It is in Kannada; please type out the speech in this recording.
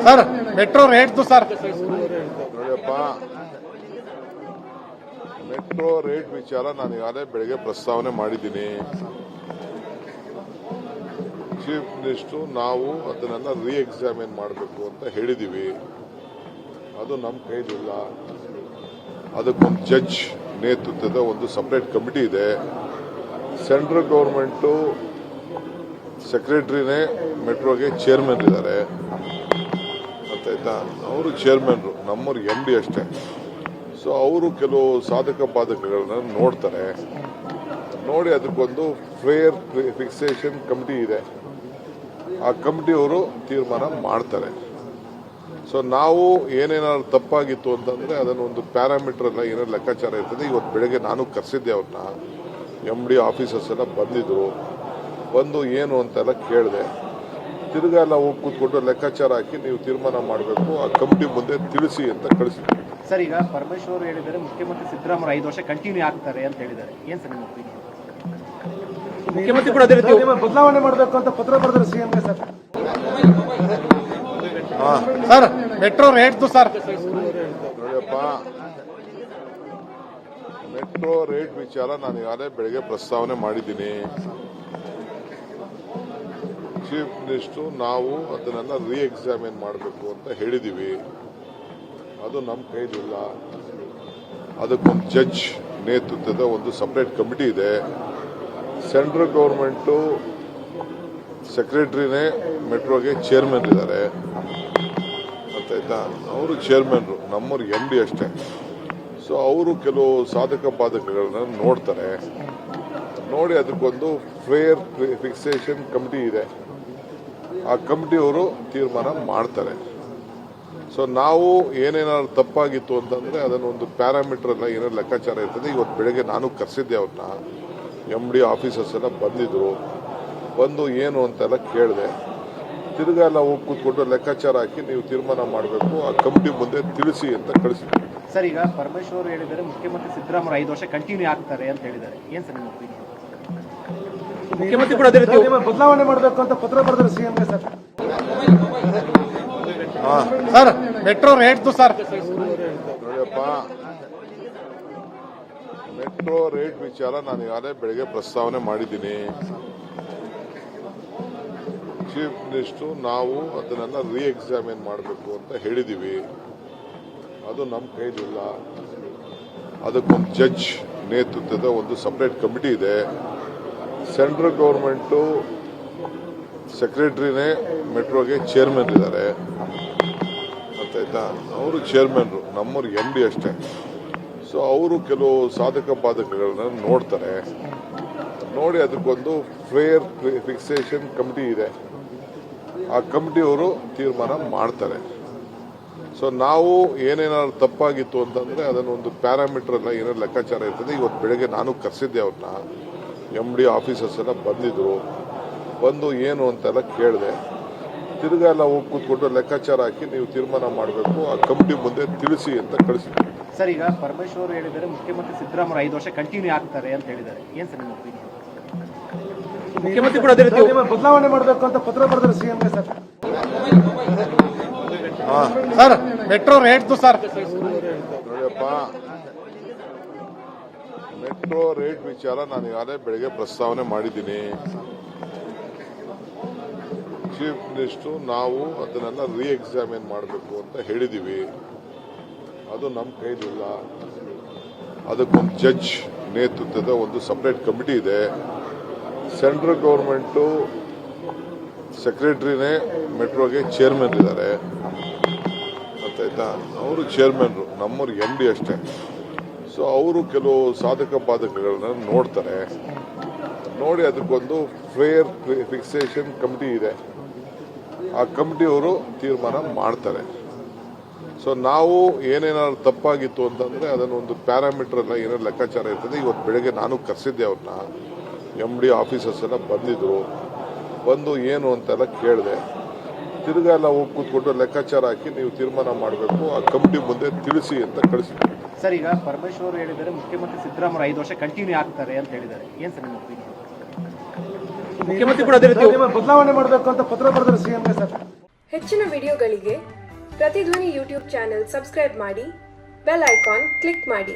ಸರ್ ಮೆಟ್ರೋ ರೇಟ್ದು ಸರ್ ನೋಡಿಯಪ್ಪ, ಮೆಟ್ರೋ ರೇಟ್ ವಿಚಾರ ನಾನು ಈಗಾಗಲೇ ಬೆಳಗ್ಗೆ ಪ್ರಸ್ತಾವನೆ ಮಾಡಿದ್ದೀನಿ. ಚೀಫ್ ಮಿನಿಸ್ಟರ್ ನಾವು ಅದನ್ನೆಲ್ಲ ರೀ ಎಕ್ಸಾಮಿನ್ ಮಾಡಬೇಕು ಅಂತ ಹೇಳಿದ್ದೀವಿ. ಅದು ನಮ್ಮ ಕೈಲಿಲ್ಲ. ಅದಕ್ಕೊಂದು ಜಡ್ಜ್ ನೇತೃತ್ವದ ಒಂದು ಸಪರೇಟ್ ಕಮಿಟಿ ಇದೆ. ಸೆಂಟ್ರಲ್ ಗೌರ್ಮೆಂಟು ಸೆಕ್ರೆಟರಿನೇ ಮೆಟ್ರೋಗೆ ಚೇರ್ಮನ್ ಇದ್ದಾರೆ, ಗೊತ್ತಾಯ್ತಾ? ಅವರು ಚೇರ್ಮನ್ರು, ನಮ್ಮವ್ರು MD ಅಷ್ಟೇ. ಸೊ ಅವರು ಕೆಲವು ಸಾಧಕ ಬಾಧಕಗಳನ್ನ ನೋಡ್ತಾರೆ. ನೋಡಿ ಅದಕ್ಕೊಂದು ಫೇರ್ ಫಿಕ್ಸೇಷನ್ ಕಮಿಟಿ ಇದೆ. ಆ ಕಮಿಟಿಯವರು ತೀರ್ಮಾನ ಮಾಡ್ತಾರೆ. ಸೊ ನಾವು ಏನೇನಾದ್ರು ತಪ್ಪಾಗಿತ್ತು ಅಂತಂದ್ರೆ ಅದನ್ನು ಒಂದು ಪ್ಯಾರಾಮೀಟರ್ ಎಲ್ಲ ಏನಾದ್ರು ಲೆಕ್ಕಾಚಾರ ಇರ್ತದೆ. ಇವತ್ತು ಬೆಳಗ್ಗೆ ನಾನು ಕರೆಸಿದ್ದೆ ಅವ್ರನ್ನ, MD ಆಫೀಸರ್ಸ್ ಎಲ್ಲ ಬಂದಿದ್ರು. ಬಂದು ಏನು ಅಂತೆಲ್ಲ ಕೇಳಿದೆ. ತಿರ್ಗಾ ಎಲ್ಲ ಹೋಗಿ ಕೂತ್ಕೊಂಡು ಲೆಕ್ಕಾಚಾರ ಹಾಕಿ ನೀವು ತೀರ್ಮಾನ ಮಾಡಬೇಕು, ಆ ಕಮಿಟಿ ಮುಂದೆ ತಿಳಿಸಿ ಅಂತ ಕಳಿಸಿದ್ವಿ. ಸರ್, ಈಗ ಪರಮೇಶ್ವರ್ ಹೇಳಿದ್ದಾರೆ ಮುಖ್ಯಮಂತ್ರಿ ಸಿದ್ದರಾಮಯ್ಯ 5 ವರ್ಷ ಕಂಟಿನ್ಯೂ ಆಗ್ತಾರೆ ಅಂತ ಹೇಳಿದ್ದಾರೆ. ಏನ್ ಸರ್ ನಿಮ್ಮ ಒಪಿನಿಯನ್? ಮುಖ್ಯಮಂತ್ರಿ ಕೂಡ ಅದೇ ರೀತಿ ಬದಲಾವಣೆ ಮಾಡಬೇಕು ಅಂತ ಪತ್ರ ಬರೆದ್ರು CMಗೆ ಸರ್. ಸರ್ ಮೆಟ್ರೋ ರೇಟ್ದು ಸರ್ ನೋಡಿಯಪ್ಪ, ಮೆಟ್ರೋ ರೇಟ್ ವಿಚಾರ ನಾನು ಈಗಾಗಲೇ ಬೆಳಗ್ಗೆ ಪ್ರಸ್ತಾವನೆ ಮಾಡಿದ್ದೀನಿ. ಚೀಫ್ ಮಿನಿಸ್ಟರ್ ನಾವು ಅದನ್ನೆಲ್ಲ ರೀ ಎಕ್ಸಾಮಿನ್ ಮಾಡಬೇಕು ಅಂತ ಹೇಳಿದ್ದೀವಿ. ಅದು ನಮ್ಮ ಕೈಲಿಲ್ಲ. ಅದಕ್ಕೊಂದು ಜಡ್ಜ್ ನೇತೃತ್ವದ ಒಂದು ಸಪರೇಟ್ ಕಮಿಟಿ ಇದೆ. ಸೆಂಟ್ರಲ್ ಗೌರ್ಮೆಂಟು ಸೆಕ್ರೆಟರಿನೇ ಮೆಟ್ರೋಗೆ ಚೇರ್ಮನ್ ಇದ್ದಾರೆ, ಗೊತ್ತಾಯ್ತಾ? ಅವರು ಚೇರ್ಮನ್ರು, ನಮ್ಮವ್ರು MD ಅಷ್ಟೇ. ಸೊ ಅವರು ಕೆಲವು ಸಾಧಕ ಬಾಧಕಗಳನ್ನ ನೋಡ್ತಾರೆ. ನೋಡಿ ಅದಕ್ಕೊಂದು ಫೇರ್ ಫಿಕ್ಸೇಷನ್ ಕಮಿಟಿ ಇದೆ. ಆ ಕಮಿಟಿಯವರು ತೀರ್ಮಾನ ಮಾಡ್ತಾರೆ. ಸೊ ನಾವು ಏನೇನಾದ್ರು ತಪ್ಪಾಗಿತ್ತು ಅಂತಂದ್ರೆ ಅದನ್ನು ಒಂದು ಪ್ಯಾರಾಮೀಟರ್ ಎಲ್ಲ ಏನಾದ್ರು ಲೆಕ್ಕಾಚಾರ ಇರ್ತದೆ. ಇವತ್ತು ಬೆಳಗ್ಗೆ ನಾನು ಕರೆಸಿದ್ದೆ ಅವ್ರನ್ನ, MD ಆಫೀಸರ್ಸ್ ಎಲ್ಲ ಬಂದಿದ್ರು. ಬಂದು ಏನು ಅಂತೆಲ್ಲ ಕೇಳಿದೆ. ತಿರ್ಗಾ ಎಲ್ಲ ಹೋಗಿ ಕೂತ್ಕೊಂಡು ಲೆಕ್ಕಾಚಾರ ಹಾಕಿ ನೀವು ತೀರ್ಮಾನ ಮಾಡಬೇಕು, ಆ ಕಮಿಟಿ ಮುಂದೆ ತಿಳಿಸಿ ಅಂತ ಕಳಿಸಿದ್ವಿ. ಸರ್, ಈಗ ಪರಮೇಶ್ವರ್ ಹೇಳಿದ್ದಾರೆ ಮುಖ್ಯಮಂತ್ರಿ ಸಿದ್ದರಾಮಯ್ಯ 5 ವರ್ಷ ಕಂಟಿನ್ಯೂ ಆಗ್ತಾರೆ ಅಂತ ಹೇಳಿದ್ದಾರೆ. ಏನ್ ಸರ್ ನಿಮ್ಮ ಒಪಿನಿಯನ್? ಮುಖ್ಯಮಂತ್ರಿ ಕೂಡ ಅದೇ ರೀತಿ ಬದಲಾವಣೆ ಮಾಡಬೇಕು ಅಂತ ಪತ್ರ ಬರೆದ್ರು CMಗೆ ಸರ್. ಸರ್ ಮೆಟ್ರೋ ರೇಟ್ದು ಸರ್ ನೋಡಿಯಪ್ಪ, ಮೆಟ್ರೋ ರೇಟ್ ವಿಚಾರ ನಾನು ಈಗಾಗಲೇ ಬೆಳಗ್ಗೆ ಪ್ರಸ್ತಾವನೆ ಮಾಡಿದ್ದೀನಿ. ಚೀಫ್ ಮಿನಿಸ್ಟರ್ ನಾವು ಅದನ್ನೆಲ್ಲ ರೀ ಎಕ್ಸಾಮಿನ್ ಮಾಡಬೇಕು ಅಂತ ಹೇಳಿದ್ದೀವಿ. ಅದು ನಮ್ಮ ಕೈಲಿಲ್ಲ. ಅದಕ್ಕೊಂದು ಜಡ್ಜ್ ನೇತೃತ್ವದ ಒಂದು ಸಪರೇಟ್ ಕಮಿಟಿ ಇದೆ. ಸೆಂಟ್ರಲ್ ಗೌರ್ಮೆಂಟು ಸೆಕ್ರೆಟರಿನೇ ಮೆಟ್ರೋಗೆ ಚೇರ್ಮನ್ ಇದ್ದಾರೆ, ಗೊತ್ತಾಯ್ತಾ? ಅವರು ಚೇರ್ಮನ್ರು, ನಮ್ಮವ್ರು MD ಅಷ್ಟೇ. ಸೊ ಅವರು ಕೆಲವು ಸಾಧಕ ಬಾಧಕಗಳನ್ನ ನೋಡ್ತಾರೆ. ನೋಡಿ ಅದಕ್ಕೊಂದು ಫೇರ್ ಫಿಕ್ಸೇಷನ್ ಕಮಿಟಿ ಇದೆ. ಆ ಕಮಿಟಿಯವರು ತೀರ್ಮಾನ ಮಾಡ್ತಾರೆ. ಸೊ ನಾವು ಏನೇನಾದ್ರು ತಪ್ಪಾಗಿತ್ತು ಅಂತಂದ್ರೆ ಅದನ್ನು ಒಂದು ಪ್ಯಾರಾಮೀಟರ್ ಎಲ್ಲ ಏನಾದ್ರು ಲೆಕ್ಕಾಚಾರ ಇರ್ತದೆ. ಇವತ್ತು ಬೆಳಗ್ಗೆ ನಾನು ಕರೆಸಿದ್ದೆ ಅವ್ರನ್ನ, MD ಆಫೀಸರ್ಸ್ ಎಲ್ಲ ಬಂದಿದ್ರು. ಬಂದು ಏನು ಅಂತೆಲ್ಲ ಕೇಳಿದೆ. ತಿರ್ಗಾ ಎಲ್ಲ ಹೋಗಿ ಕೂತ್ಕೊಂಡು ಲೆಕ್ಕಾಚಾರ ಹಾಕಿ ನೀವು ತೀರ್ಮಾನ ಮಾಡಬೇಕು, ಆ ಕಮಿಟಿ ಮುಂದೆ ತಿಳಿಸಿ ಅಂತ ಕಳಿಸಿದ್ವಿ. ಸರ್, ಈಗ ಪರಮೇಶ್ವರ್ ಹೇಳಿದ್ದಾರೆ ಮುಖ್ಯಮಂತ್ರಿ ಸಿದ್ದರಾಮಯ್ಯ 5 ವರ್ಷ ಕಂಟಿನ್ಯೂ ಆಗ್ತಾರೆ ಅಂತ ಹೇಳಿದ್ದಾರೆ. ಏನ್ ಸರ್ ನಿಮ್ಮ ಒಪಿನಿಯನ್? ಮುಖ್ಯಮಂತ್ರಿ ಕೂಡ ಅದೇ ರೀತಿ ಬದಲಾವಣೆ ಮಾಡಬೇಕು ಅಂತ ಪತ್ರ ಬರೆದ್ರು CMಗೆ ಸರ್. ಸರ್ ಮೆಟ್ರೋ ರೇಟ್ದು ಸರ್ ನೋಡಿಯಪ್ಪ, ಮೆಟ್ರೋ ರೇಟ್ ವಿಚಾರ ನಾನು ಈಗಾಗಲೇ ಬೆಳಗ್ಗೆ ಪ್ರಸ್ತಾವನೆ ಮಾಡಿದ್ದೀನಿ. ಚೀಫ್ ಮಿನಿಸ್ಟರ್ ನಾವು ಅದನ್ನೆಲ್ಲ ರೀ ಎಕ್ಸಾಮಿನ್ ಮಾಡಬೇಕು ಅಂತ ಹೇಳಿದ್ದೀವಿ. ಅದು ನಮ್ಮ ಕೈಲಿಲ್ಲ. ಅದಕ್ಕೊಂದು ಜಡ್ಜ್ ನೇತೃತ್ವದ ಒಂದು ಸಪರೇಟ್ ಕಮಿಟಿ ಇದೆ. ಸೆಂಟ್ರಲ್ ಗೌರ್ಮೆಂಟು ಸೆಕ್ರೆಟರಿನೇ ಮೆಟ್ರೋಗೆ ಚೇರ್ಮನ್ ಇದ್ದಾರೆ, ಗೊತ್ತಾಯ್ತಾ? ಅವರು ಚೇರ್ಮನ್ರು, ನಮ್ಮವ್ರು MD ಅಷ್ಟೇ. ಸೊ ಅವರು ಕೆಲವು ಸಾಧಕ ಬಾಧಕಗಳನ್ನ ನೋಡ್ತಾರೆ. ನೋಡಿ ಅದಕ್ಕೊಂದು ಫೇರ್ ಫಿಕ್ಸೇಷನ್ ಕಮಿಟಿ ಇದೆ. ಆ ಕಮಿಟಿಯವರು ತೀರ್ಮಾನ ಮಾಡ್ತಾರೆ. ಸೊ ನಾವು ಏನೇನಾದ್ರು ತಪ್ಪಾಗಿತ್ತು ಅಂತಂದ್ರೆ ಅದನ್ನು ಒಂದು ಪ್ಯಾರಾಮೀಟರ್ ಎಲ್ಲ ಏನಾದ್ರು ಲೆಕ್ಕಾಚಾರ ಇರ್ತದೆ. ಇವತ್ತು ಬೆಳಗ್ಗೆ ನಾನು ಕರೆಸಿದ್ದೆ ಅವ್ರನ್ನ, MD ಆಫೀಸರ್ಸ್ ಎಲ್ಲ ಬಂದಿದ್ರು. ಬಂದು ಏನು ಅಂತೆಲ್ಲ ಕೇಳಿದೆ. ತಿರ್ಗಾ ಎಲ್ಲ ಹೋಗಿ ಕೂತ್ಕೊಂಡು ಲೆಕ್ಕಾಚಾರ ಹಾಕಿ ನೀವು ತೀರ್ಮಾನ ಮಾಡಬೇಕು, ಆ ಕಮಿಟಿ ಮುಂದೆ ತಿಳಿಸಿ ಅಂತ ಕಳಿಸಿದ್ವಿ. ಸರ್, ಈಗ ಪರಮೇಶ್ವರ್ ಹೇಳಿದ್ದಾರೆ ಮುಖ್ಯಮಂತ್ರಿ ಸಿದ್ದರಾಮಯ್ಯ 5 ವರ್ಷ ಕಂಟಿನ್ಯೂ ಆಗ್ತಾರೆ ಅಂತ ಹೇಳಿದ್ದಾರೆ. ಏನ್ ಸರ್ ನಿಮ್ಮ ಒಪಿನಿಯನ್? ಮುಖ್ಯಮಂತ್ರಿ ಕೂಡ ಅದೇ ರೀತಿ ಬದಲಾವಣೆ ಮಾಡಬೇಕು ಅಂತ ಪತ್ರ ಬರೆದರು ಸಿಎಂಗೆ ಸರ್. ಹೆಚ್ಚಿನ ವಿಡಿಯೋಗಳಿಗೆ ಪ್ರತಿಧ್ವನಿ ಯೂಟ್ಯೂಬ್ ಚಾನೆಲ್ ಸಬ್ಸ್ಕ್ರೈಬ್ ಮಾಡಿ, ಬೆಲ್ ಐಕಾನ್ ಕ್ಲಿಕ್ ಮಾಡಿ.